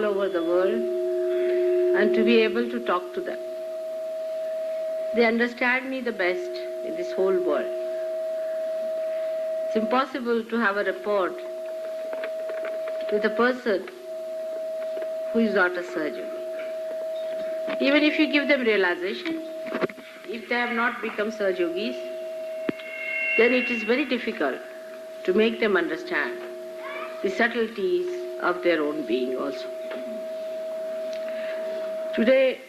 over the world and to be able to talk to them. They understand me the best in this whole world. It's impossible to have a rapport with a person who is not a surgeon. Even if you give them realization, if they have not become Sahaja-yogis, then it is very difficult to make them understand the subtleties of their own being also. Today,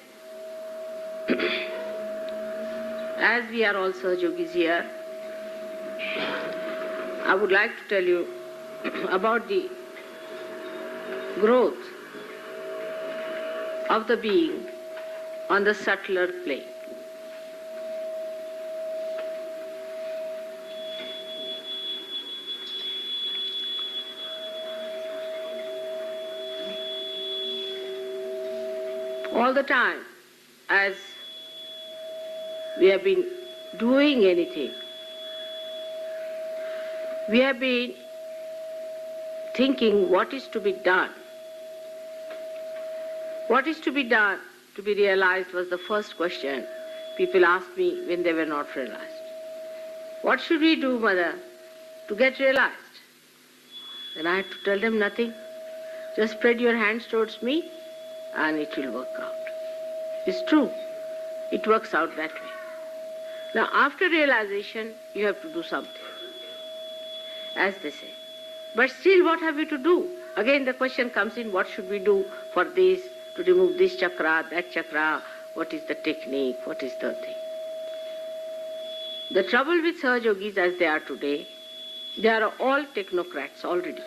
as we are all Sahaja-yogis here, I would like to tell you about the growth of the being on the subtler plane. All the time, as we have been doing anything, we have been thinking what is to be done. What is to be done, to be realized, was the first question people asked me when they were not realized. What should we do, Mother, to get realized? Then I had to tell them nothing. Just spread your hands towards me and it will work out. It's true. It works out that way. Now, after realization, you have to do something, as they say. But still, what have we to do? Again, the question comes in, what should we do for this, to remove this chakra, that chakra, what is the technique, what is the thing? The trouble with Sahaja-yogis as they are today, they are all technocrats already.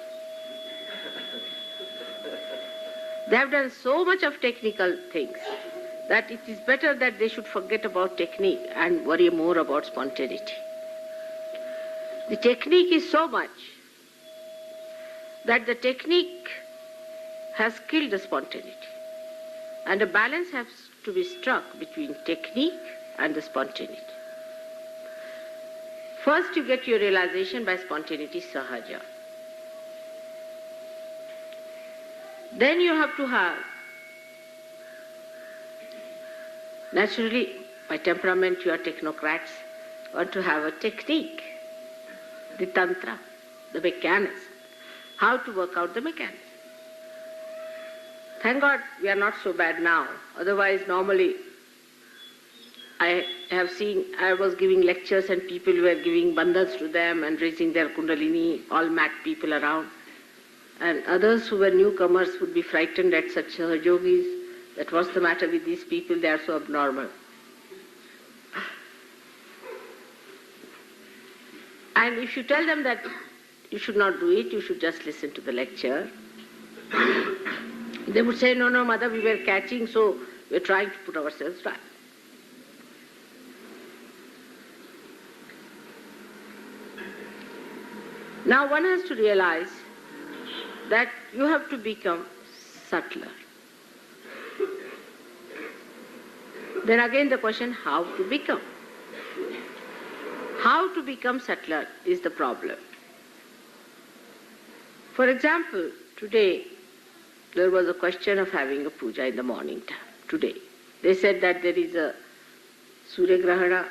They have done so much of technical things that it is better that they should forget about technique and worry more about spontaneity. The technique is so much that the technique has killed the spontaneity. And a balance has to be struck between technique and the spontaneity. First you get your realization by spontaneity, sahaja. Then you have to have, naturally, by temperament you are technocrats, want to have a technique, the tantra, the mechanism, how to work out the mechanism. Thank God we are not so bad now. Otherwise, normally, I have seen, I was giving lectures and people were giving bandhans to them and raising their kundalini, all mad people around. And others who were newcomers would be frightened at such yogis, that what's the matter with these people, they are so abnormal. And if you tell them that you should not do it, you should just listen to the lecture, they would say, no, no, Mother, we were catching, so we're trying to put ourselves right. Now one has to realize that you have to become subtler. Then again the question, how to become? How to become subtler is the problem. For example, today there was a question of having a puja in the morning time, today. They said that there is a Surya Grahana,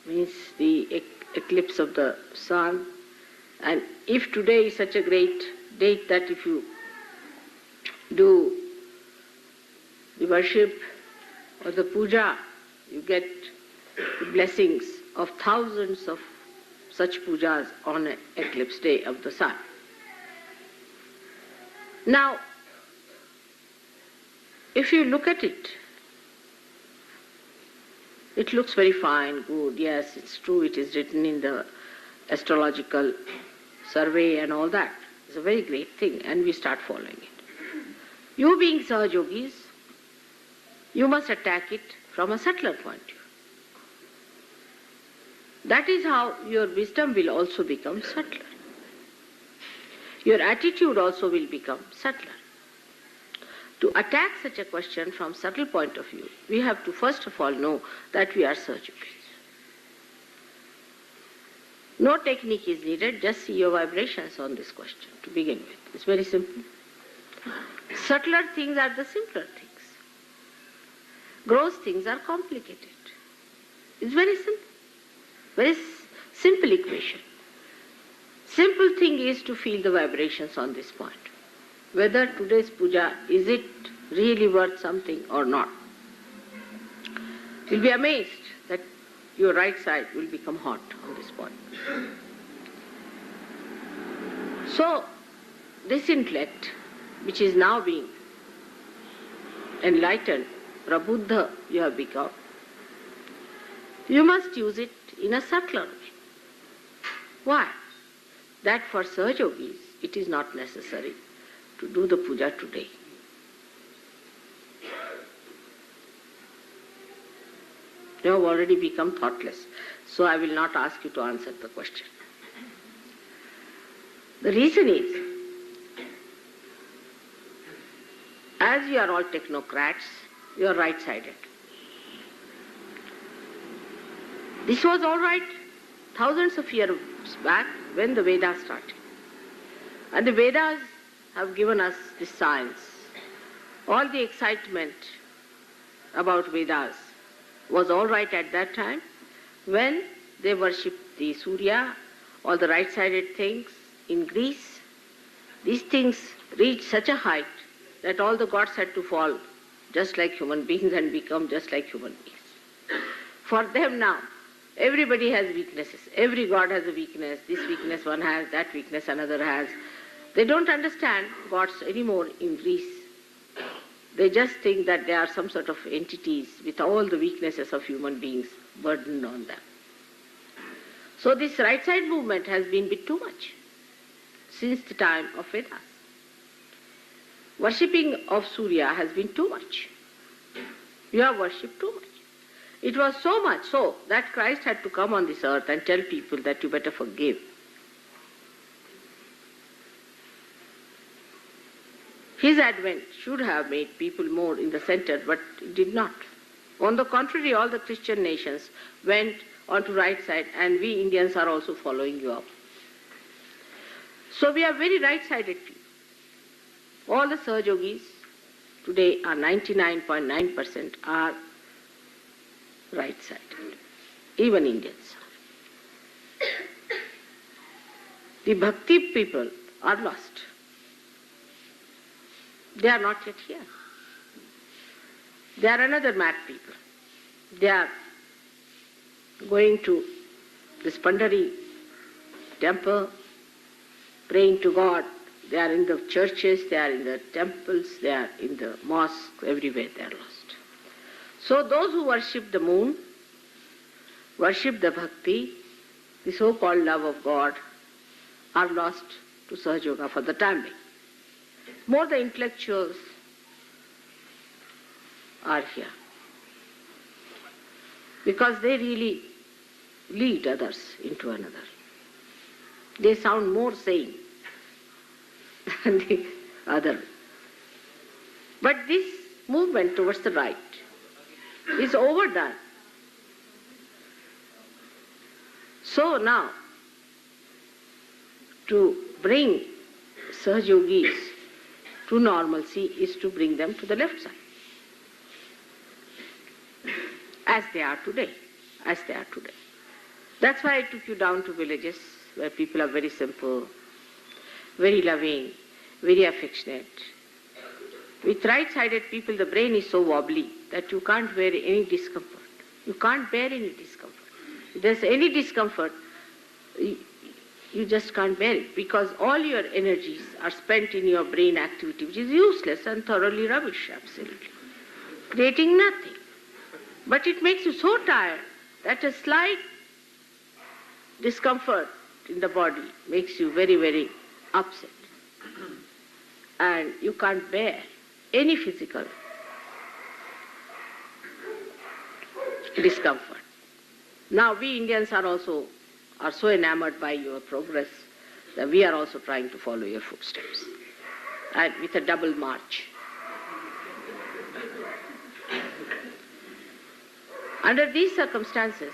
means the eclipse of the sun, and if today is such a great date that if you do the worship or the puja, you get the blessings of thousands of such pujas on an eclipse day of the sun. Now, if you look at it, it looks very fine, good, yes, it's true, it is written in the astrological survey and all that. It's a very great thing, and we start following it. You being Sahaja-yogis, you must attack it from a subtler point of view. That is how your wisdom will also become subtler. Your attitude also will become subtler. To attack such a question from subtle point of view, we have to first of all know that we are Sahaja-yogis. No technique is needed, just see your vibrations on this question to begin with. It's very simple. Subtler things are the simpler things. Gross things are complicated. It's very simple. Very simple equation. Simple thing is to feel the vibrations on this point. Whether today's puja, is it really worth something or not? You'll be amazed that your right side will become hot on this point. So, this intellect, which is now being enlightened, Prabuddha you have become, you must use it in a subtler way. Why? That for Sahajogis, it is not necessary to do the puja today. You have already become thoughtless, so I will not ask you to answer the question. The reason is, as you are all technocrats, you are right-sided. This was all right thousands of years back when the Vedas started. And the Vedas have given us this science. All the excitement about Vedas was all right at that time when they worshipped the Surya, all the right-sided things in Greece. These things reached such a height that all the gods had to fall just like human beings and become just like human beings. For them now, everybody has weaknesses. Every god has a weakness. This weakness one has, that weakness another has. They don't understand gods anymore in Greece. They just think that they are some sort of entities with all the weaknesses of human beings burdened on them. So this right side movement has been a bit too much since the time of Vedas. Worshipping of Surya has been too much. You have worshipped too much. It was so much so that Christ had to come on this earth and tell people that you better forgive. His advent should have made people more in the center, but it did not. On the contrary, all the Christian nations went onto right side, and we Indians are also following you up. So we are very right-sided people. All the Sahajogis today are 99.9% are right-sided. Even Indians are. The bhakti people are lost. They are not yet here. They are another mad people. They are going to this Pandari temple, praying to God. They are in the churches, they are in the temples, they are in the mosques, everywhere they are lost. So those who worship the moon, worship the bhakti, the so-called love of God, are lost to Sahaja for the time being. More the intellectuals are here, because they really lead others into another. They sound more sane than the other. But this movement towards the right is overdone. So now, to bring Sahajogis to normalcy is to bring them to the left side. As they are today. As they are today. That's why I took you down to villages where people are very simple, very loving, very affectionate. With right-sided people, the brain is so wobbly that you can't bear any discomfort. You can't bear any discomfort. If there's any discomfort, you just can't bear it, because all your energies are spent in your brain activity, which is useless and thoroughly rubbish, absolutely, creating nothing. But it makes you so tired that a slight discomfort in the body makes you very, very upset. And you can't bear any physical discomfort. Now we Indians are so enamored by your progress that we are also trying to follow your footsteps, and with a double march. Under these circumstances,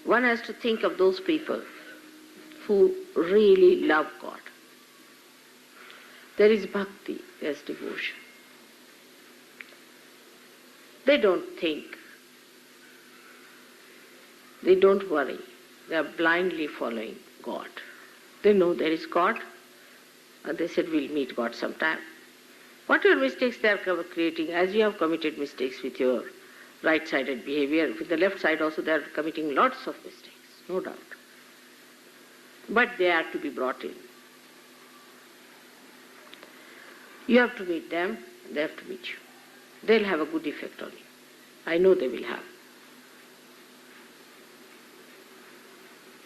one has to think of those people who really love God, There is bhakti, there is devotion. They don't think. They don't worry. They are blindly following God. They know there is God, and they said, we'll meet God sometime. Whatever mistakes they are creating, as you have committed mistakes with your right-sided behavior, with the left side also they are committing lots of mistakes, no doubt. But they are to be brought in. You have to meet them, they have to meet you. They'll have a good effect on you. I know they will have.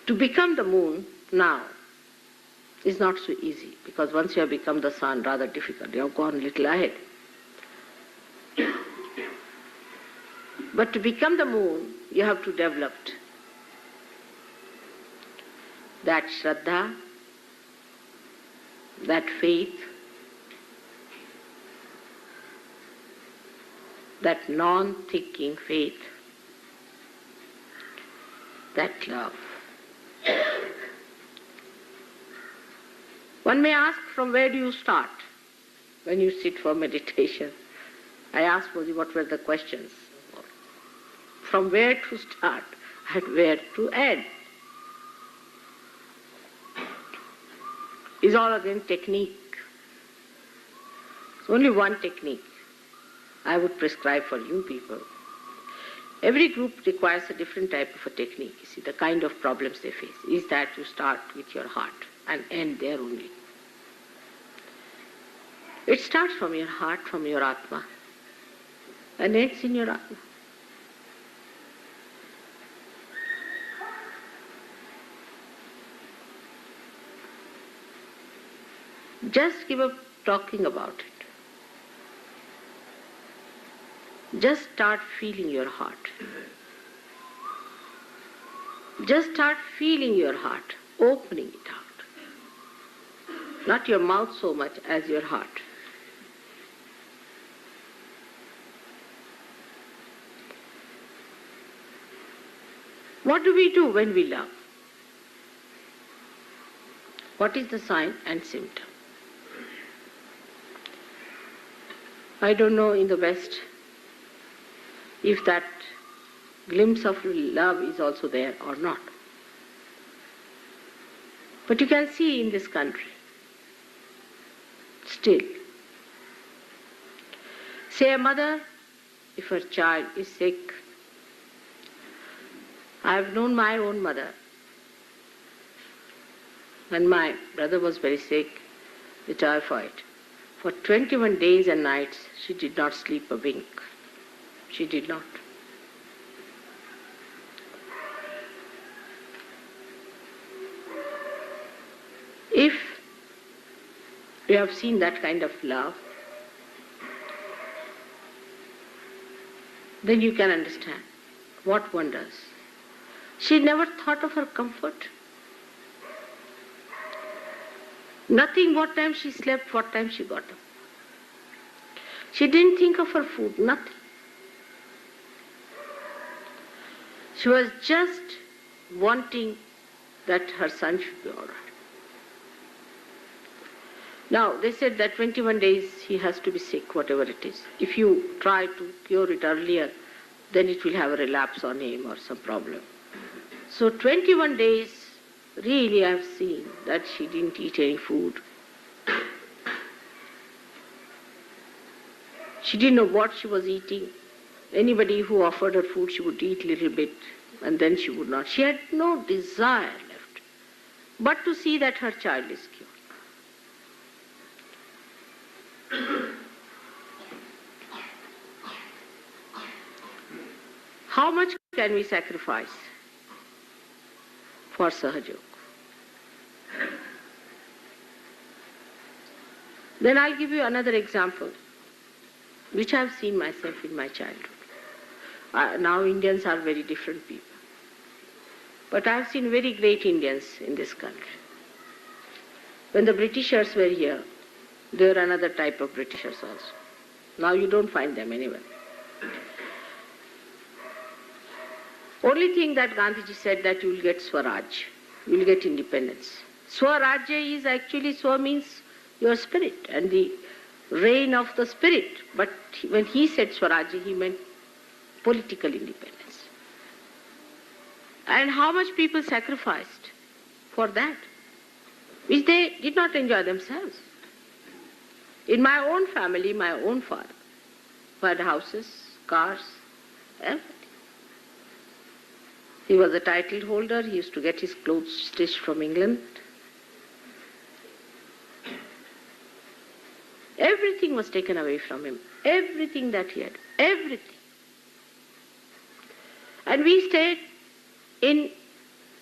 To become the moon now is not so easy, because once you have become the sun, rather difficult. You have gone a little ahead. But to become the moon, you have to develop that Shraddha, that faith, that non-thinking faith, that love. One may ask, from where do you start when you sit for meditation? I asked Moji what were the questions. From where to start and where to end? Is all again technique. It's only one technique I would prescribe for you people. Every group requires a different type of a technique. You see, the kind of problems they face is that you start with your heart and end there only. It starts from your heart, from your Atma, and ends in your Atma. Just give up talking about it. Just start feeling your heart. Just start feeling your heart, opening it out. Not your mouth so much as your heart. What do we do when we love? What is the sign and symptom? I don't know in the West if that glimpse of love is also there or not. But you can see in this country, still. Say a mother, if her child is sick. I have known my own mother. When my brother was very sick, the typhoid, for 21 days and nights, she did not sleep a wink. She did not. If you have seen that kind of love, then you can understand what wonders. She never thought of her comfort. Nothing, what time she slept, what time she got up. She didn't think of her food, nothing. She was just wanting that her son should be all right. Now, they said that 21 days he has to be sick, whatever it is. If you try to cure it earlier, then it will have a relapse on him or some problem. So 21 days, really I have seen that she didn't eat any food. She didn't know what she was eating. Anybody who offered her food, she would eat a little bit and then she would not. She had no desire left but to see that her child is cured. How much can we sacrifice for Sahajog? Then I'll give you another example, which I've seen myself in my childhood. Now Indians are very different people. But I've seen very great Indians in this country. When the Britishers were here, they were another type of Britishers also. Now you don't find them anywhere. Only thing that Gandhiji said that you will get Swaraj, you will get independence. Swarajya is actually, Swa means your spirit and the reign of the spirit. But when he said Swaraj, he meant political independence. And how much people sacrificed for that, which they did not enjoy themselves. In my own family, my own father who had houses, cars, everything. He was a title holder. He used to get his clothes stitched from England. Everything was taken away from him. Everything that he had. Everything. And we stayed in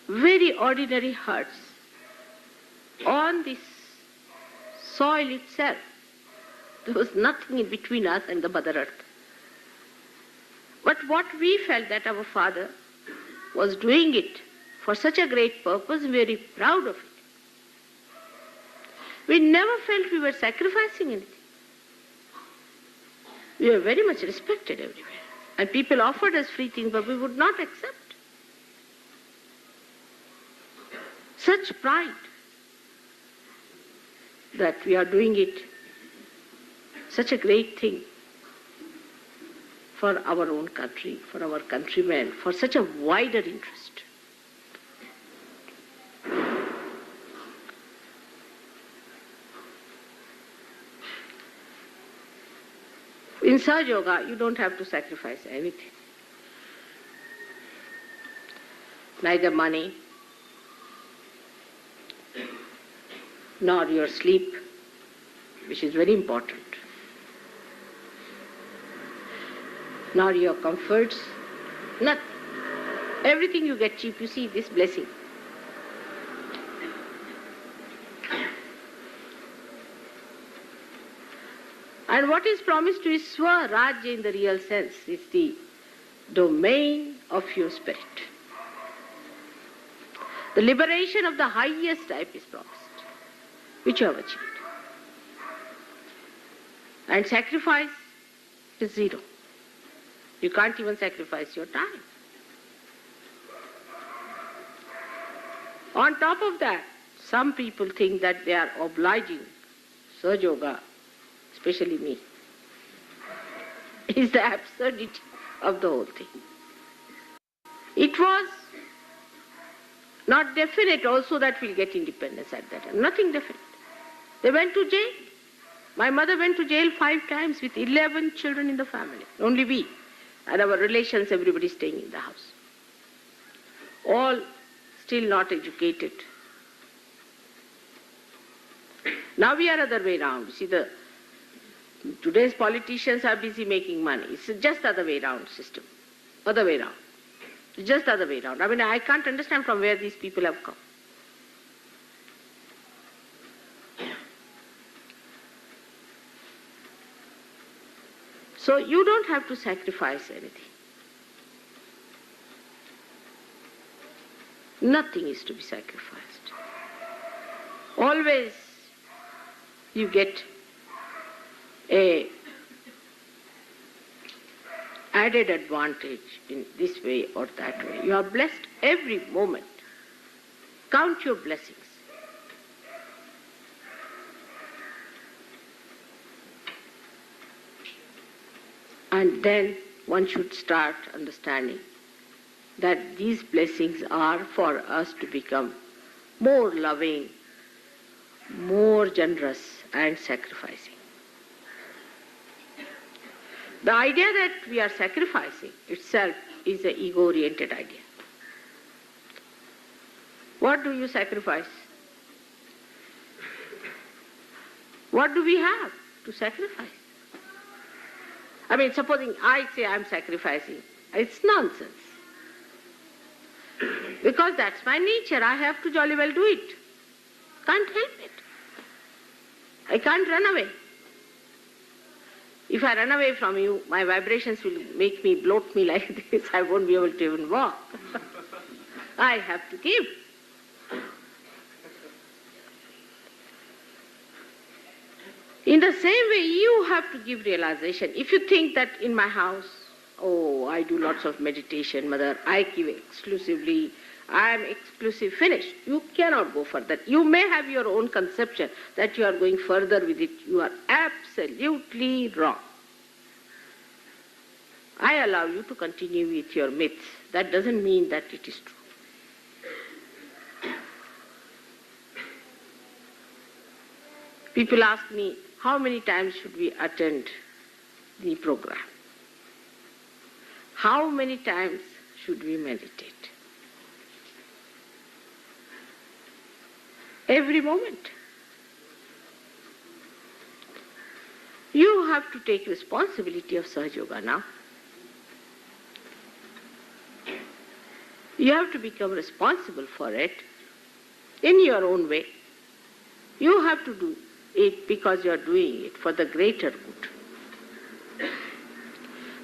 very ordinary huts on this soil itself. There was nothing in between us and the Mother Earth. But what we felt that our father was doing it for such a great purpose, very proud of it. We never felt we were sacrificing anything. We were very much respected everywhere. And people offered us free things, but we would not accept. Such pride that we are doing it, such a great thing for our own country, for our countrymen, for such a wider interest. In Sahaja Yoga, you don't have to sacrifice anything. Neither money, nor your sleep, which is very important, nor your comforts, nothing. Everything you get cheap. You see this blessing. And what is promised to you is Swaraj in the real sense. It's the domain of your spirit. The liberation of the highest type is promised, which you have achieved. And sacrifice is zero. You can't even sacrifice your time. On top of that, some people think that they are obliging Sahaja Yoga, especially me, is the absurdity of the whole thing. It was not definite also that we'll get independence at that time. Nothing definite. They went to jail. My mother went to jail 5 times with 11 children in the family. Only we and our relations, everybody staying in the house. All still not educated. Now we are other way around. See, today's politicians are busy making money. It's just other way around system. Other way around. It's just other way around. I mean, I can't understand from where these people have come. So you don't have to sacrifice anything. Nothing is to be sacrificed. Always you get a added advantage in this way or that way. You are blessed every moment. Count your blessings. And then one should start understanding that these blessings are for us to become more loving, more generous and sacrificing. The idea that we are sacrificing itself is an ego-oriented idea. What do you sacrifice? What do we have to sacrifice? I mean, supposing I say I'm sacrificing, it's nonsense. Because that's my nature. I have to jolly well do it. Can't help it. I can't run away. If I run away from you, my vibrations will make me, bloat me like this. I won't be able to even walk. I have to give. In the same way, you have to give realization. If you think that in my house, oh, I do lots of meditation, Mother, I give exclusively, I am exclusive, finished. You cannot go further. You may have your own conception that you are going further with it. You are absolutely wrong. I allow you to continue with your myths. That doesn't mean that it is true. People ask me, how many times should we attend the program? How many times should we meditate? Every moment. You have to take responsibility of Sahaja Yoga now. You have to become responsible for it in your own way. You have to do it because you are doing it for the greater good.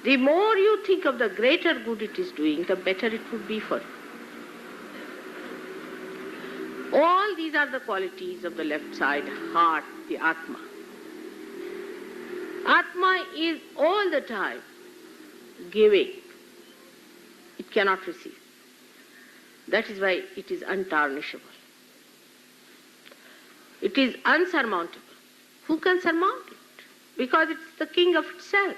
The more you think of the greater good it is doing, the better it would be for you. All these are the qualities of the left side, heart, the Atma. Atma is all the time giving. It cannot receive. That is why it is untarnishable. It is unsurmountable. Who can surmount it? Because it's the king of itself.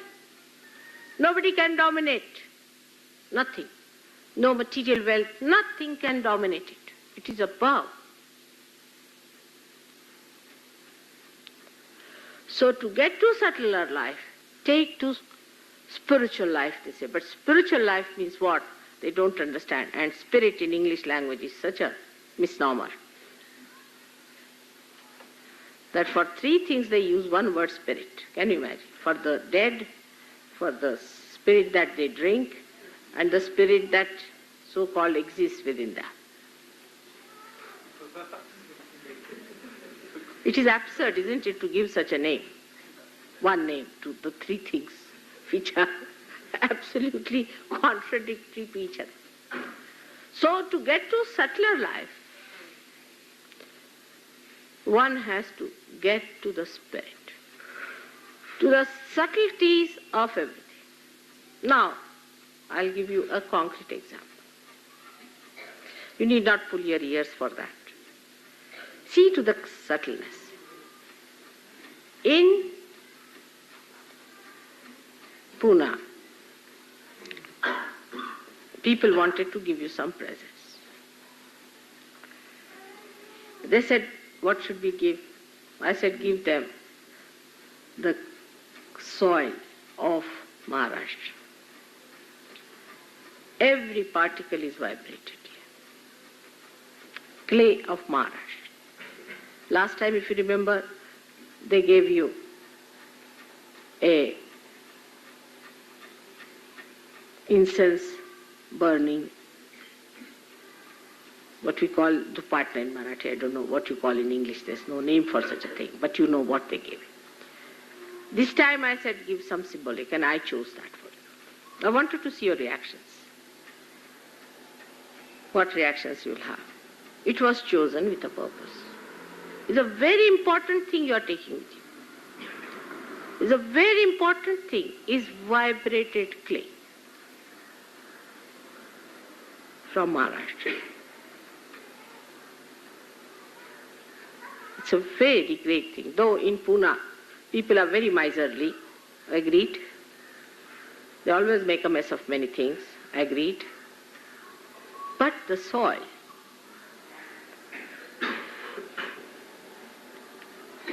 Nobody can dominate. Nothing. No material wealth, nothing can dominate it. It is above. So to get to subtler life, take to spiritual life, they say. But spiritual life means what? They don't understand. And spirit in English language is such a misnomer. That for three things they use one word, spirit. Can you imagine? For the dead, for the spirit that they drink, and the spirit that so-called exists within them. It is absurd, isn't it, to give such a name, one name to the three things which are absolutely contradictory to each other. So to get to subtler life, one has to get to the spirit, to the subtleties of everything. Now, I'll give you a concrete example. You need not pull your ears for that. See to the subtleness. In Pune, people wanted to give you some presents. They said, what should we give? I said, give them the soil of Maharashtra. Every particle is vibrated here. Clay of Maharashtra. Last time, if you remember, they gave you a incense burning, what we call dupatna in Marathi. I don't know what you call in English. There's no name for such a thing, but you know what they gave. This time I said give some symbolic, and I chose that for you. I wanted to see your reactions. What reactions you will have. It was chosen with a purpose. It's a very important thing you are taking with you. It's a very important thing is vibrated clay from Maharashtra. It's a very great thing. Though in Pune, people are very miserly, agreed. They always make a mess of many things, agreed. But the soil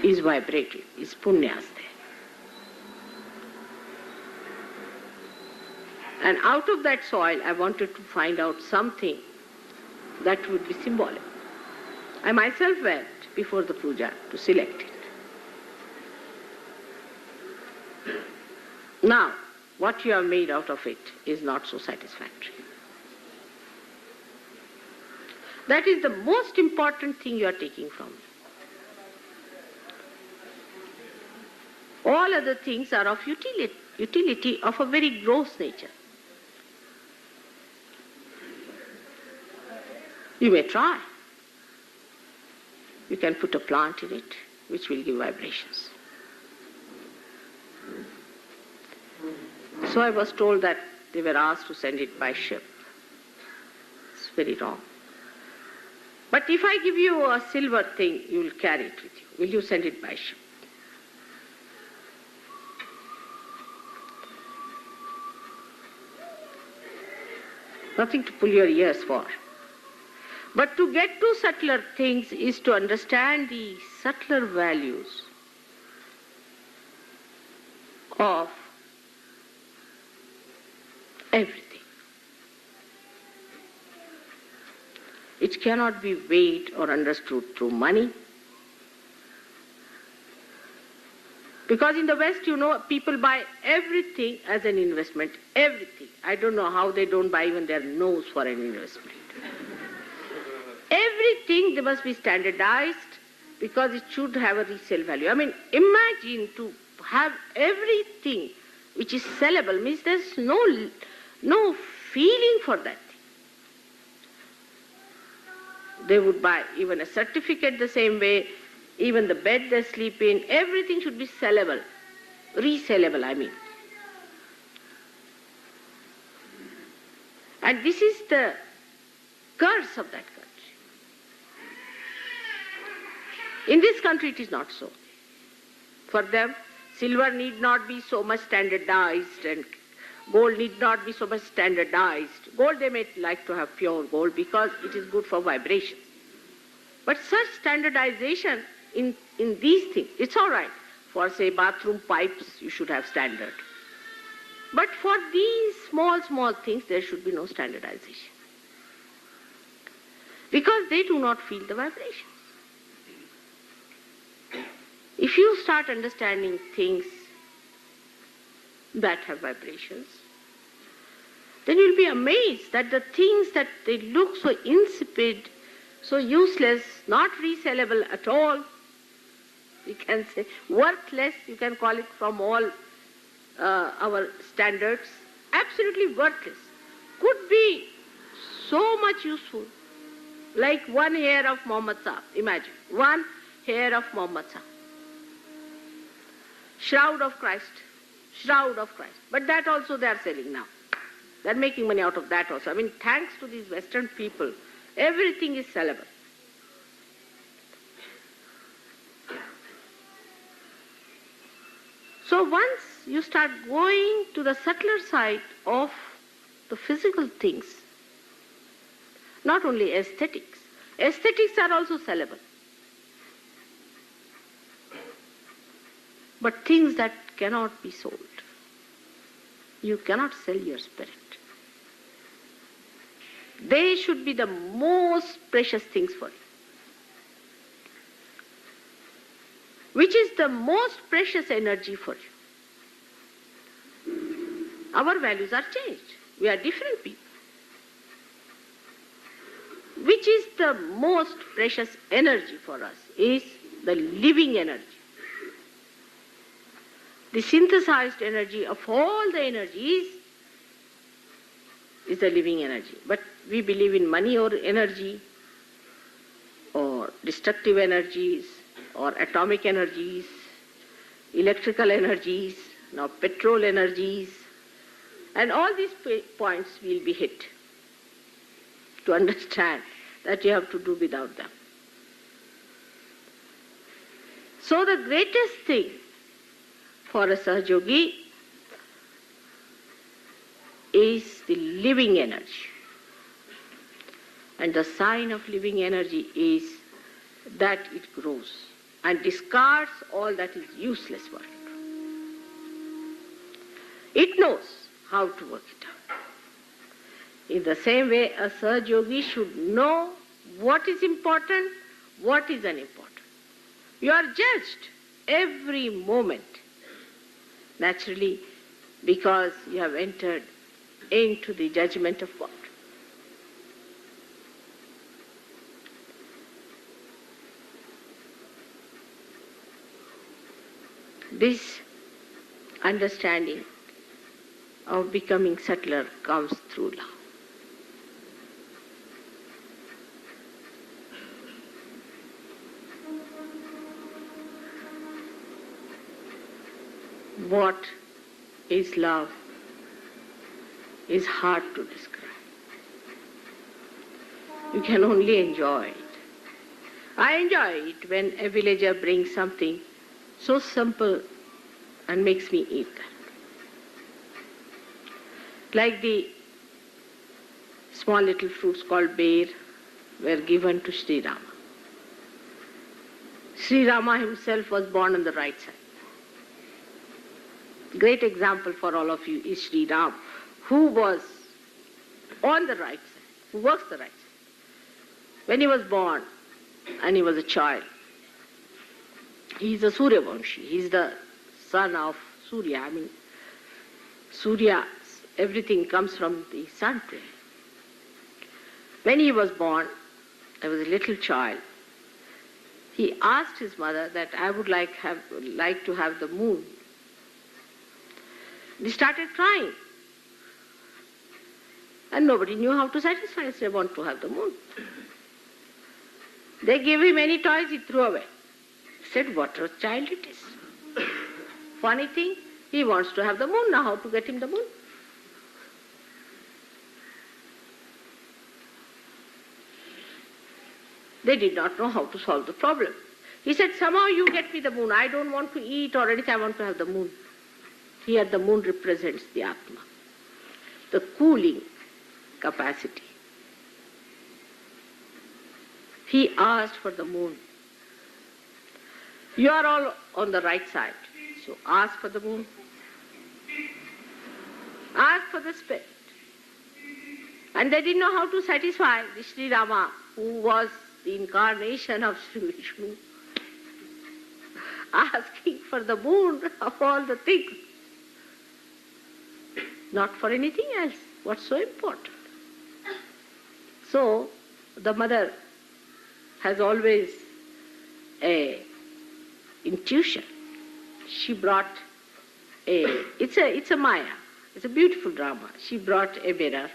is vibrated, is punyas there. And out of that soil, I wanted to find out something that would be symbolic. I myself went before the puja to select it. Now, what you have made out of it is not so satisfactory. That is the most important thing you are taking from me. All other things are of utility of a very gross nature. You may try. You can put a plant in it, which will give vibrations. So I was told that they were asked to send it by ship. It's very wrong. But if I give you a silver thing, you will carry it with you. Will you send it by ship? Nothing to pull your ears for. But to get to subtler things is to understand the subtler values of everything. It cannot be weighed or understood through money. Because in the West, people buy everything as an investment. Everything. I don't know how they don't buy even their nose for an investment. Everything they must be standardized because it should have a resale value. I mean, imagine to have everything which is sellable means there's no feeling for that thing. They would buy even a certificate the same way, even the bed they sleep in, everything should be sellable, resellable, I mean. And this is the curse of that country. In this country it is not so. For them, silver need not be so much standardized and gold need not be so much standardized. Gold they may like to have pure gold because it is good for vibrations. But such standardization in these things, it's all right. For say bathroom pipes, you should have standard. But for these small things, there should be no standardization. Because they do not feel the vibrations. If you start understanding things that have vibrations, then you'll be amazed that the things that they look so insipid, so useless, not resellable at all, you can say worthless, you can call it from all our standards, absolutely worthless, could be so much useful. Like one hair of Muhammad Sahib, imagine, one hair of Muhammad Sahib. Shroud of Christ. But that also they are selling now. They are making money out of that also. I mean, thanks to these Western people, everything is sellable. So once you start going to the subtler side of the physical things, not only aesthetics are also sellable. But things that cannot be sold. You cannot sell your spirit. They should be the most precious things for you. Which is the most precious energy for you. Our values are changed. We are different people. Which is the most precious energy for us is the living energy. The synthesized energy of all the energies is the living energy. But we believe in money or energy, or destructive energies, or atomic energies, electrical energies, now petrol energies, and all these points will be hit to understand that you have to do without them. So the greatest thing for a Sahaja is the living energy. And the sign of living energy is that it grows and discards all that is useless for it. It knows how to work it out. In the same way, a Sahaja should know what is important, what is unimportant. You are judged every moment, naturally, because you have entered into the judgment of God. This understanding of becoming subtler comes through love. What is love is hard to describe. You can only enjoy it. I enjoy it when a villager brings something so simple and makes me eat that. Like the small little fruits called bear were given to Sri Rama. Sri Rama himself was born on the right side. Great example for all of you is Sri Ram, who was on the right side, who works the right side. When he was born and he was a child, he is a Suryavamshi. He is the son of Surya. Surya, everything comes from the sun. When he was born, I was a little child. He asked his mother that I would like to have the moon. He started crying. And nobody knew how to satisfy him. He said, I want to have the moon. They gave him any toys, he threw away. He said, what a child it is. Funny thing, he wants to have the moon. Now how to get him the moon? They did not know how to solve the problem. He said, somehow you get me the moon. I don't want to eat or anything, I want to have the moon. Here the moon represents the Atma, the cooling capacity. He asked for the moon. You are all on the right side, so ask for the moon. Ask for the spirit. And they didn't know how to satisfy the Sri Rama, who was the incarnation of Sri Vishnu, asking for the moon of all the things. Not for anything else. What's so important? So, the mother has always a intuition. She brought it's a Maya. It's a beautiful drama. She brought a mirror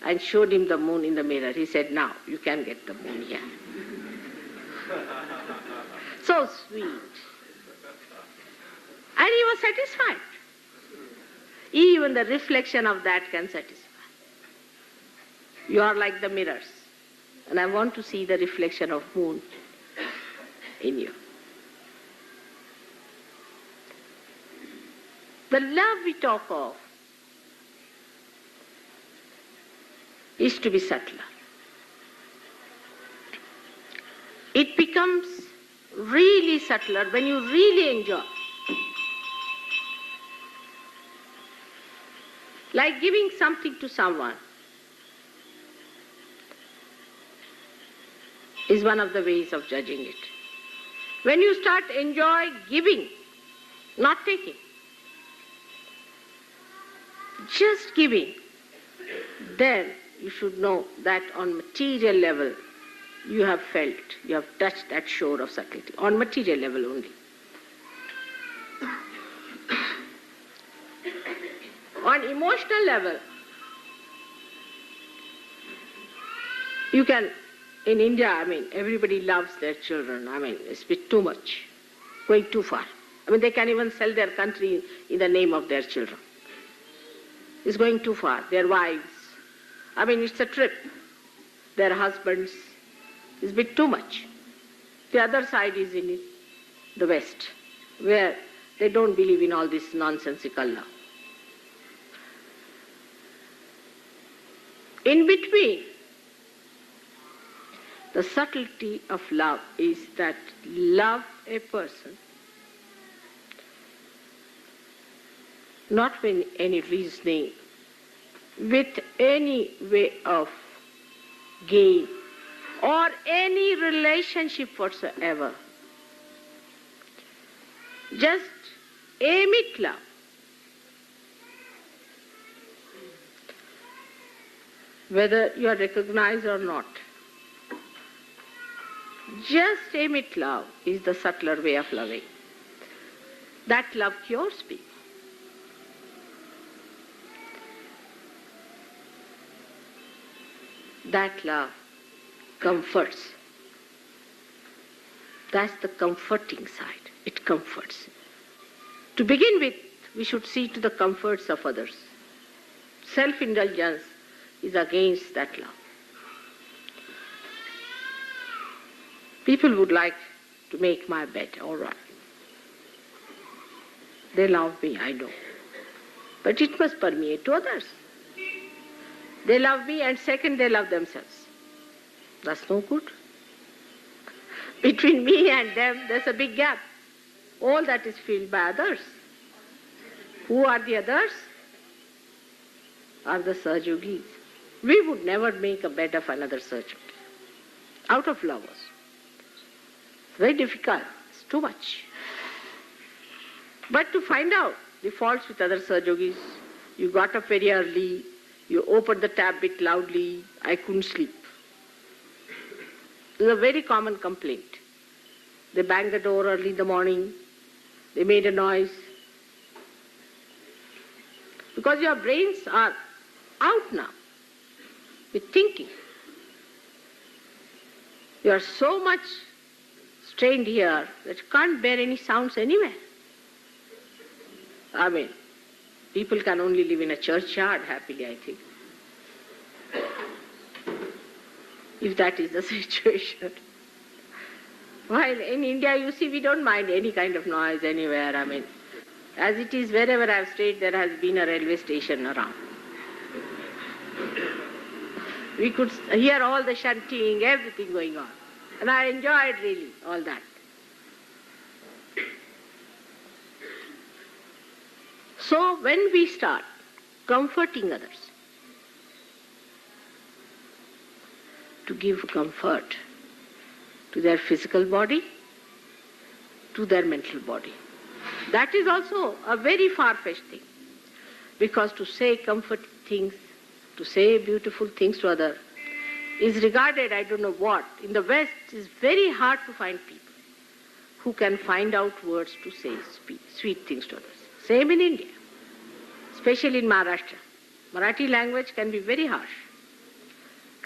and showed him the moon in the mirror. He said, now you can get the moon here. So sweet. And he was satisfied. Even the reflection of that can satisfy. You are like the mirrors. And I want to see the reflection of moon in you. The love we talk of is to be subtler. It becomes really subtler when you really enjoy. Like giving something to someone is one of the ways of judging it. When you start enjoy giving, not taking, just giving, then you should know that on material level you have felt, you have touched that shore of subtlety, on material level only. On emotional level, you can, in India, everybody loves their children. It's a bit too much, going too far. They can even sell their country in the name of their children. It's going too far. Their wives, it's a trip. Their husbands, it's a bit too much. The other side is in the West, where they don't believe in all this nonsensical love. In between, the subtlety of love is that love a person, not with any reasoning, with any way of gain or any relationship whatsoever. Just aim at love. Whether you are recognized or not. Just aim at love is the subtler way of loving. That love cures people. That love comforts. That's the comforting side. It comforts. To begin with, we should see to the comforts of others. Self-indulgence is against that love. People would like to make my bed, all right. They love me, I know. But it must permeate to others. They love me, and second, they love themselves. That's no good. Between me and them, there's a big gap. All that is filled by others. Who are the others? Are the SYUKs. We would never make a bed of another SYUK. Out of lovers. It's very difficult. It's too much. But to find out the faults with other SYUKs, you got up very early, you opened the tap bit loudly, I couldn't sleep. This is a very common complaint. They banged the door early in the morning, they made a noise. Because your brains are out now with thinking. You are so much strained here that you can't bear any sounds anywhere. I mean, people can only live in a churchyard happily, I think. If that is the situation. While in India, you see, we don't mind any kind of noise anywhere. I mean, as it is, wherever I've stayed, there has been a railway station around. We could hear all the chanting, everything going on. And I enjoyed really all that. So when we start comforting others, to give comfort to their physical body, to their mental body, that is also a very far-fetched thing. Because to say comforting things, to say beautiful things to others, is regarded, I don't know what, in the West it is very hard to find people who can find out words to say sweet things to others. Same in India, especially in Maharashtra. Marathi language can be very harsh.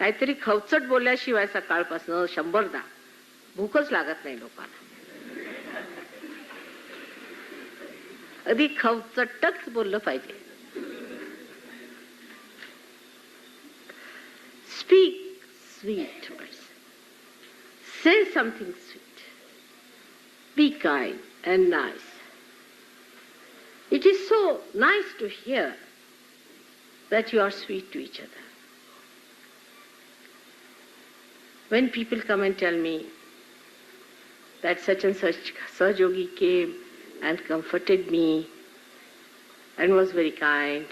काहीतरी खवचट बोलल्याशिवाय सकाळपासून 100दा भूकच लागत नाही लोकांना. अगदी खवचटच बोललं पाहिजे. Speak sweet words. Say something sweet. Be kind and nice. It is so nice to hear that you are sweet to each other. When people come and tell me that such and such SYUK came and comforted me and was very kind,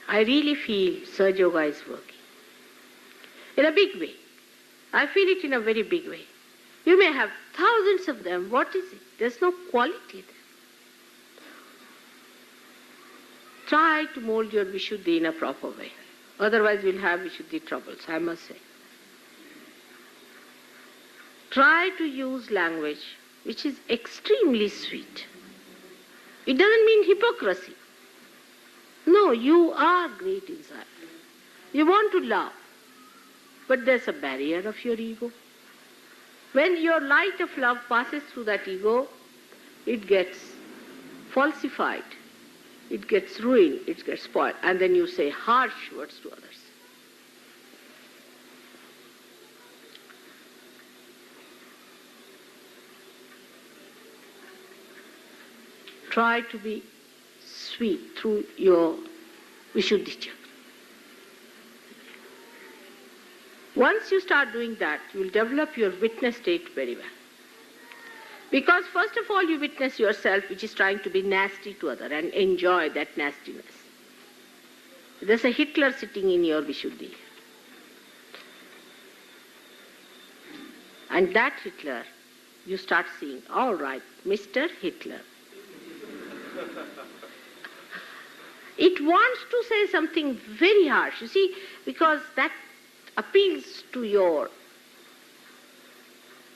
I really feel SYUK is working. In a big way. I feel it in a very big way. You may have thousands of them. What is it? There's no quality there. Try to mold your Vishuddhi in a proper way. Otherwise we'll have Vishuddhi troubles, I must say. Try to use language which is extremely sweet. It doesn't mean hypocrisy. No, you are great inside. You want to love. But there's a barrier of your ego. When your light of love passes through that ego, it gets falsified. It gets ruined, it gets spoiled, and then you say harsh words to others. Try to be sweet through your Vishuddhi chakra. Once you start doing that, you will develop your witness state very well. Because first of all you witness yourself which is trying to be nasty to others and enjoy that nastiness. There's a Hitler sitting in your Vishuddhi. And that Hitler, you start seeing, all right, Mr. Hitler. It wants to say something very harsh, you see, because that appeals to your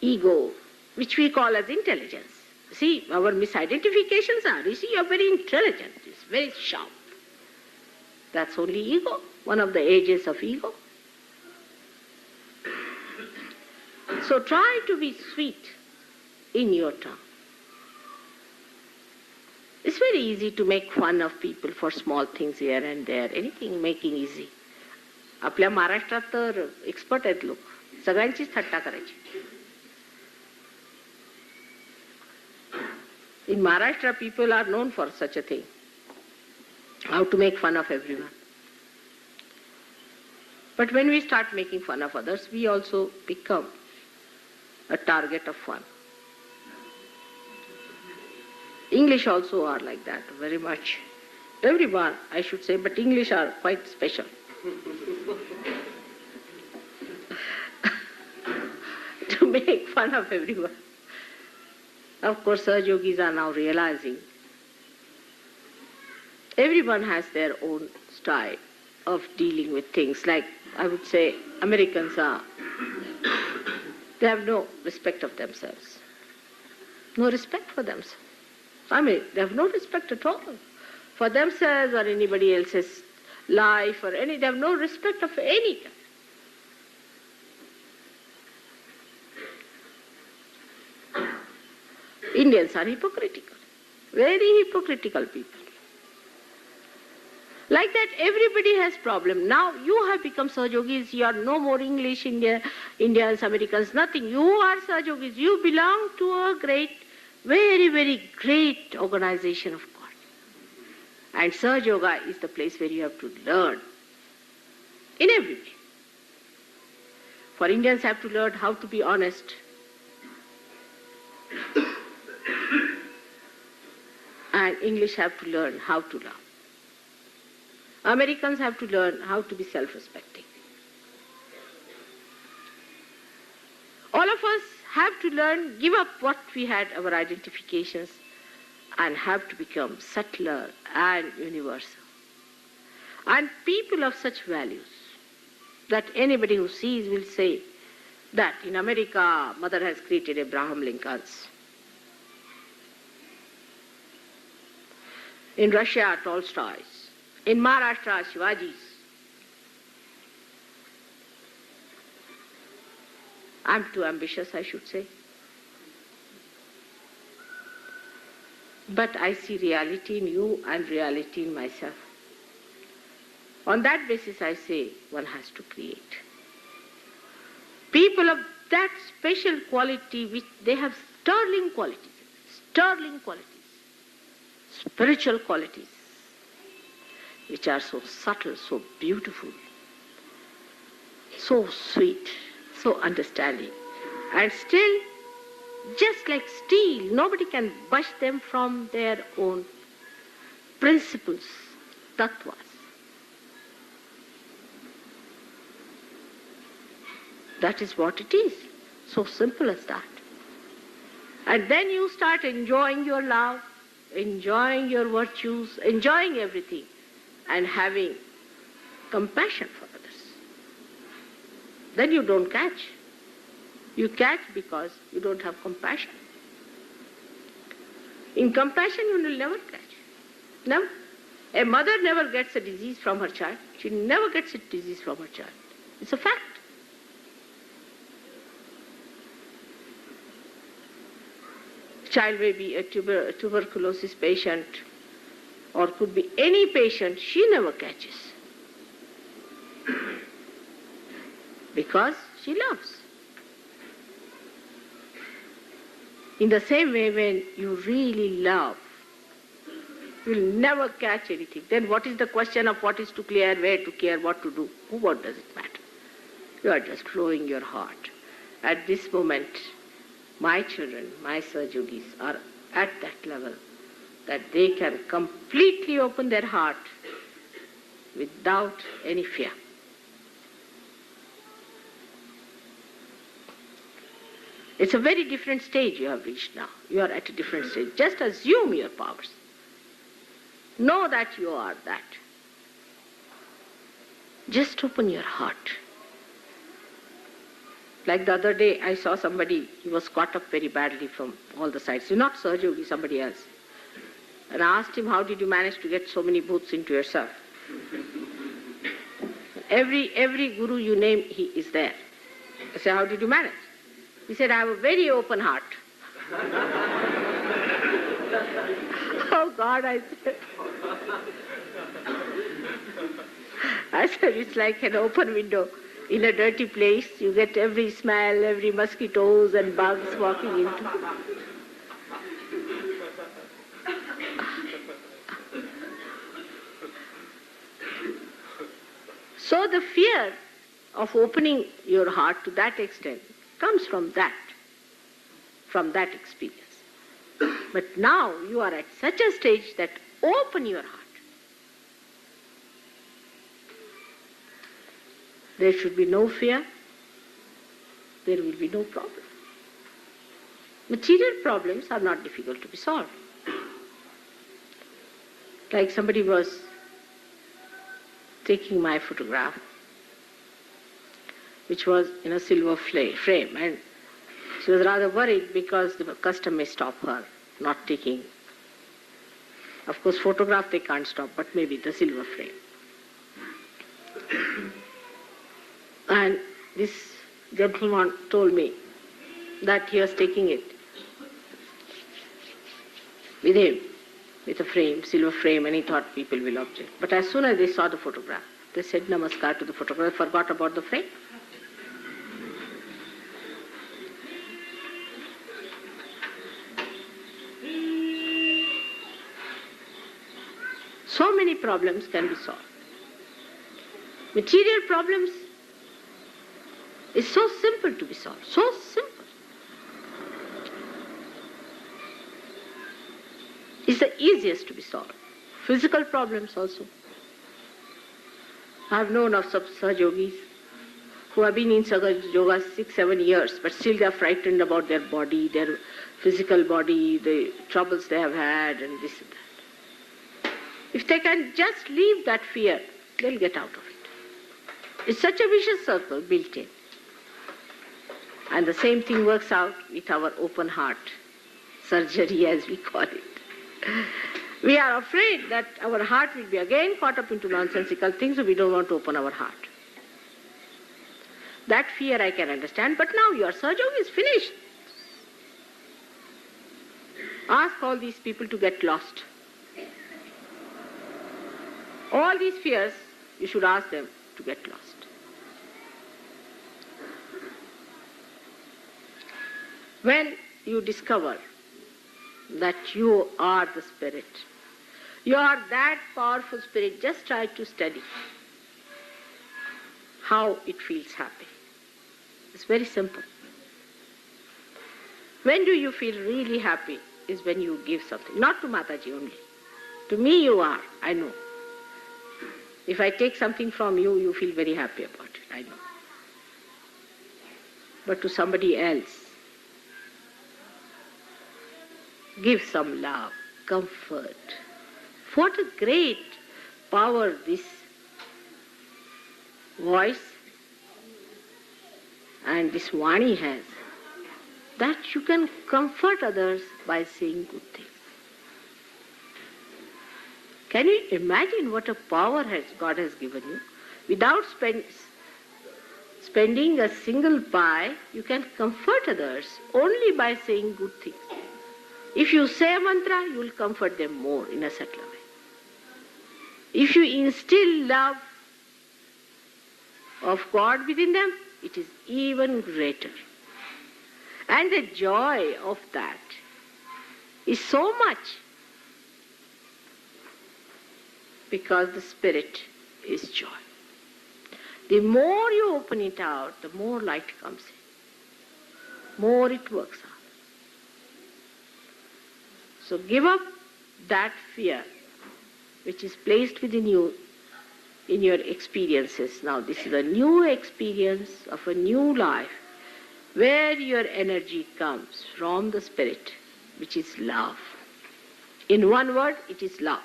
ego, which we call as intelligence. See, our misidentifications are, you see, you're very intelligent, it's very sharp. That's only ego, one of the ages of ego. So try to be sweet in your tongue. It's very easy to make fun of people for small things here and there, anything making easy. आपल्या महाराष्ट्रात तर expert आहेत लोक, सगळ्यांचीच थट्टा करायची. In Maharashtra, people are known for such a thing, how to make fun of everyone. But when we start making fun of others, we also become a target of fun. English also are like that, very much. Everyone, I should say, but English are quite special. To make fun of everyone. Of course, Yogis are now realizing everyone has their own style of dealing with things. Like, I would say, Americans are, they have no respect of themselves. No respect for themselves. I mean, they have no respect at all for themselves or anybody else's life or any, they have no respect of any kind. Indians are hypocritical, very hypocritical people. Like that, everybody has problem. Now you have become Sahajogis, you are no more English, Indians, Americans, nothing. You are Sahajogis. You belong to a great, very, very great organization of God. And Sahaja Yoga is the place where you have to learn in every way. For Indians have to learn how to be honest. And English have to learn how to love. Americans have to learn how to be self-respecting. All of us have to learn, give up what we had, our identifications, and have to become subtler and universal. And people of such values that anybody who sees will say that in America, Mother has created Abraham Lincolns. In Russia, Tolstoy's. In Maharashtra, Shivaji's. I'm too ambitious, I should say. But I see reality in you and reality in myself. On that basis, I say one has to create. People of that special quality, which they have sterling qualities, spiritual qualities, which are so subtle, so beautiful, so sweet, so understanding. And still, just like steel, nobody can budge them from their own principles, tattvas. That is what it is. So simple as that. And then you start enjoying your love, enjoying your virtues, enjoying everything, and having compassion for others. Then you don't catch. You catch because you don't have compassion. In compassion, you will never catch. Never. A mother never gets a disease from her child. She never gets a disease from her child. It's a fact. Child may be a tuberculosis patient or could be any patient, she never catches. Because she loves. In the same way, when you really love, you will never catch anything. Then what is the question of what is to clear, where to care, what to do? What does it matter? You are just flowing your heart. At this moment, my children, my Sahajogis are at that level that they can completely open their heart without any fear. It's a very different stage you have reached now. You are at a different stage. Just assume your powers. Know that you are that. Just open your heart. Like the other day, I saw somebody, he was caught up very badly from all the sides. Not Sahajogi, somebody else. And I asked him, how did you manage to get so many booths into yourself? Every guru you name, he is there. I said, how did you manage? He said, I have a very open heart. Oh God, I said. I said, it's like an open window in a dirty place. You get every smell, every mosquitoes and bugs walking into. So the fear of opening your heart to that extent comes from that experience. But now you are at such a stage that open your heart. There should be no fear. There will be no problem. Material problems are not difficult to be solved. Like somebody was taking my photograph, which was in a silver frame, and she was rather worried because the custom may stop her not taking. Of course, photograph they can't stop, but maybe the silver frame. And this gentleman told me that he was taking it with him, with a frame, silver frame, and he thought people will object. But as soon as they saw the photograph, they said namaskar to the photograph, forgot about the frame. So many problems can be solved. Material problems is so simple to be solved, so simple. It's the easiest to be solved. Physical problems also. I have known of some Sahajogis who have been in Sahaja Yoga 6-7 years, but still they are frightened about their body, their physical body, the troubles they have had, and this and that. If they can just leave that fear, they'll get out of it. It's such a vicious circle built in. And the same thing works out with our open heart surgery, as we call it. We are afraid that our heart will be again caught up into nonsensical things, so we don't want to open our heart. That fear I can understand, but now your surgery is finished. Ask all these people to get lost. All these fears, you should ask them to get lost. When you discover that you are the spirit, you are that powerful spirit, just try to study how it feels happy. It's very simple. When do you feel really happy is when you give something, not to Mataji only. To me you are, I know. If I take something from you, you feel very happy about it, I know. But to somebody else, give some love, comfort. What a great power this voice and this Vani has, that you can comfort others by saying good things. Can you imagine what a power God has given you? Without spending a single pie, you can comfort others only by saying good things. If you say a mantra, you will comfort them more in a subtler way. If you instill love of God within them, it is even greater. And the joy of that is so much, because the spirit is joy. The more you open it out, the more light comes in, more it works out. So give up that fear which is placed within you in your experiences. Now this is a new experience of a new life where your energy comes from the spirit, which is love. In one word, it is love.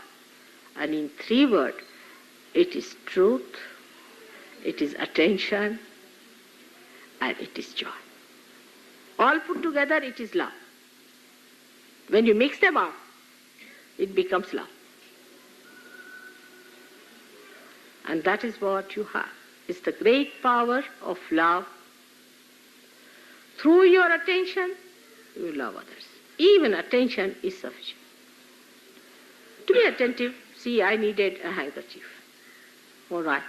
And in 3 words, it is truth, it is attention, and it is joy. All put together, it is love. When you mix them up, it becomes love. And that is what you have. It's the great power of love. Through your attention, you love others. Even attention is sufficient. To be attentive, see, I needed a handkerchief. All right.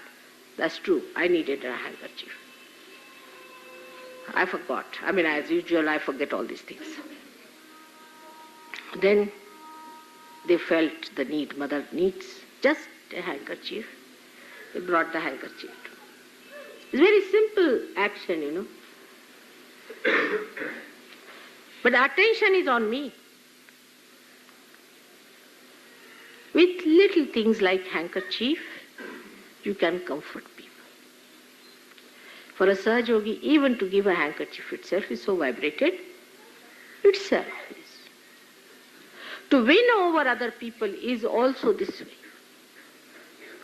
That's true. I needed a handkerchief. I forgot. As usual, I forget all these things. Then they felt the need. Mother needs just a handkerchief. They brought the handkerchief. It's a very simple action, But the attention is on me. With little things like handkerchief, you can comfort people. For a Sahaj Yogi, even to give a handkerchief itself is so vibrated, itself is. To win over other people is also this way.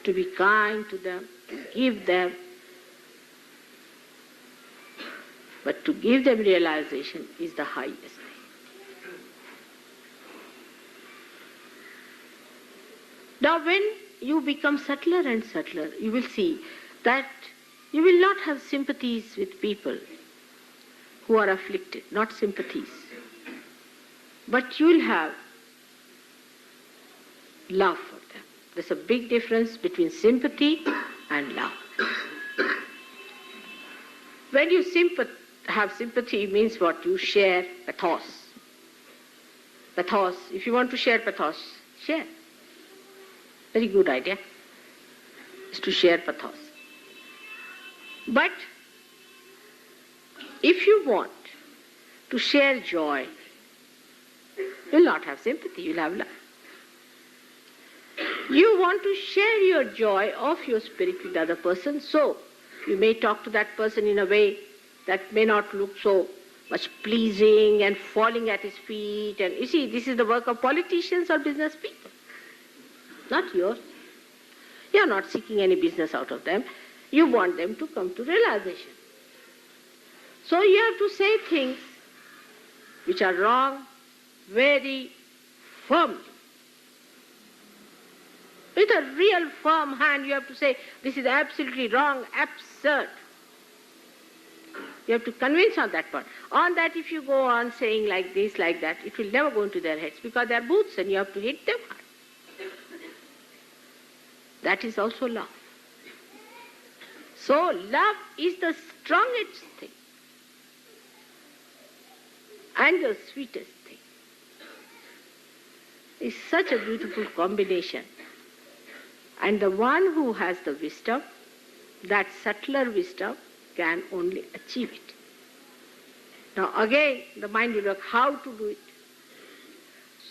To be kind to them, to give them. But to give them realization is the highest thing. Now when you become subtler and subtler, you will see that you will not have sympathies with people who are afflicted, not sympathies. But you will have love for them. There's a big difference between sympathy and love. When you have sympathy, means what? You share pathos. Pathos. If you want to share pathos, share. Very good idea is to share pathos. But if you want to share joy, you'll not have sympathy, you'll have love. You want to share your joy of your spirit with the other person, so you may talk to that person in a way that may not look so much pleasing and falling at his feet. And you see, this is the work of politicians or business people, not yours. You're not seeking any business out of them. You want them to come to realization. So you have to say things which are wrong very firmly. With a real firm hand you have to say, this is absolutely wrong, absurd. You have to convince on that part. On that, if you go on saying like this, like that, it will never go into their heads because they are boots and you have to hit them hard. That is also love. So love is the strongest thing and the sweetest thing. It's such a beautiful combination. And the one who has the wisdom, that subtler wisdom, can only achieve it. Now again, the mind will work how to do it.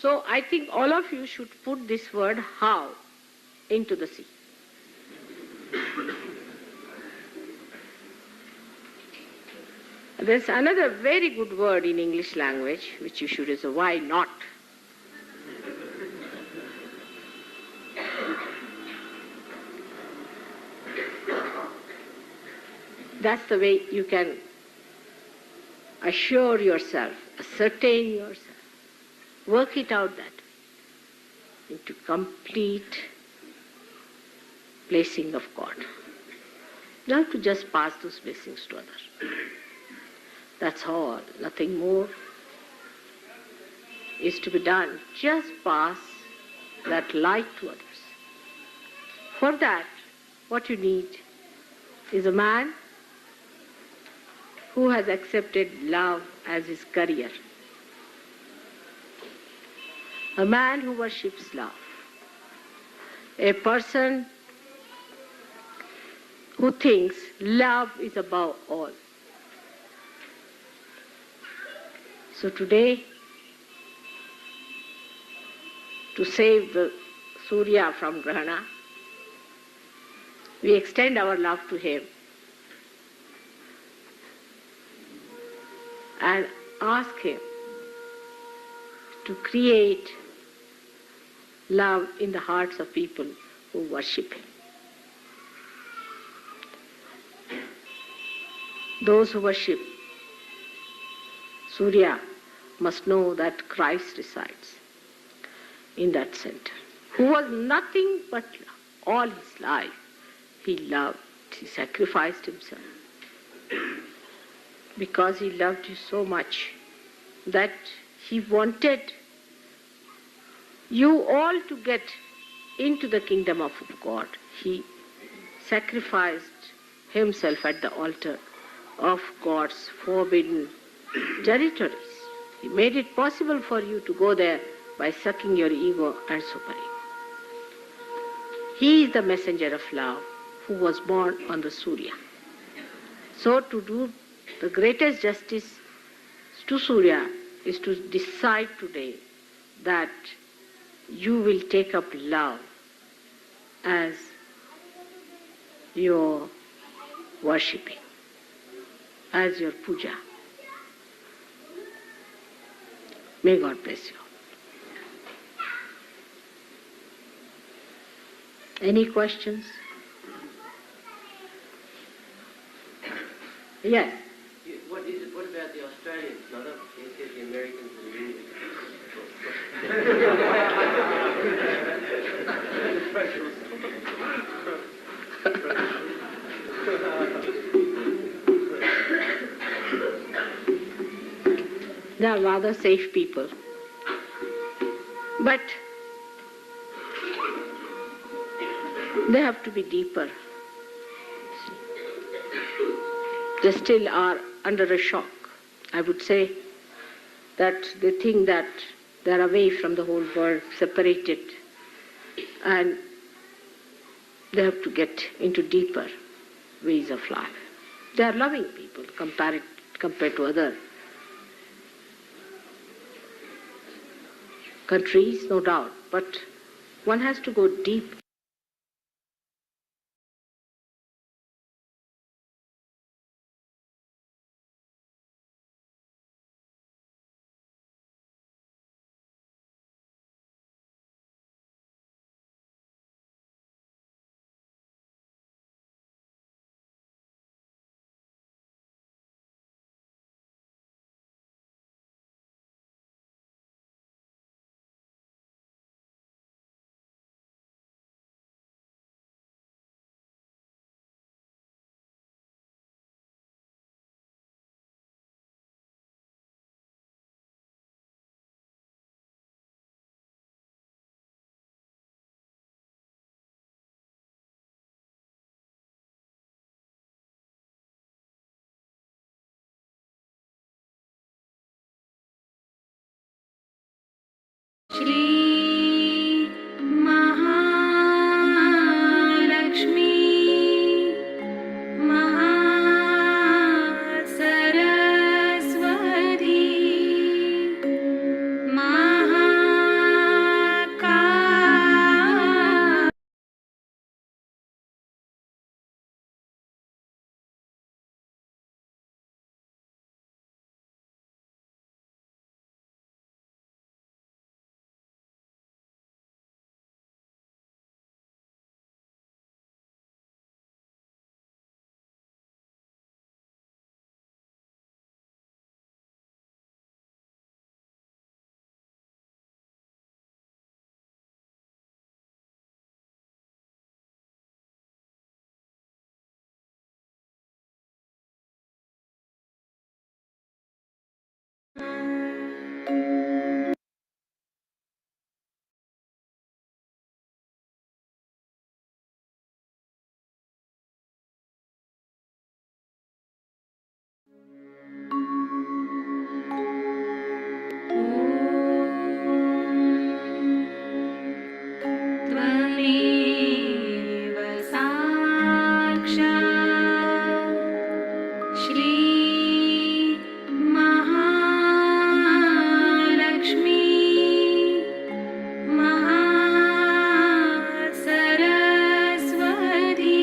So I think all of you should put this word how into the sea. There's another very good word in English language which you should use, why not? That's the way you can assure yourself, ascertain yourself, work it out that way, into complete blessing of God. You have to just pass those blessings to others. That's all, nothing more is to be done. Just pass that light to others. For that, what you need is a man who has accepted love as his career. A man who worships love. A person who thinks love is above all. So today, to save the Surya from Grahana, we extend our love to him and ask him to create love in the hearts of people who worship him. Those who worship Surya must know that Christ resides in that center, who was nothing but love. All his life he loved, he sacrificed himself because he loved you so much that he wanted you all to get into the kingdom of God. He sacrificed himself at the altar of God's forbidden territories. He made it possible for you to go there by sucking your ego and super-ego. He is the messenger of love who was born on the Surya. So to do the greatest justice to Surya is to decide today that you will take up love as your worshipping, as your puja. May God bless you. Any questions? Yes. What about the Australians? Not you said the Americans and the Indians. They are rather safe people. But they have to be deeper. They still are under a shock. I would say that they think that they are away from the whole world, separated, and they have to get into deeper ways of life. They are loving people compared to other countries, no doubt, but one has to go deep. Shri Mahalakshmi Mahasaraswati Mahakali त्वमेव साक्षात् श्री महालक्ष्मी महासरस्वती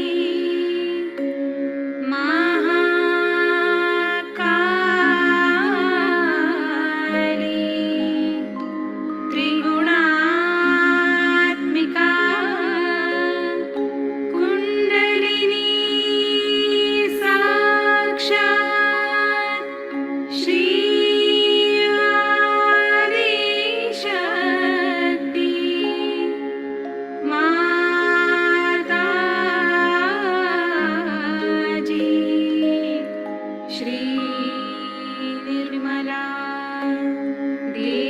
महाकाली त्रिगुणात्मिका कुण्डलिनी साक्षात् श्री आदिशक्ति माताजी श्री निर्मला देवी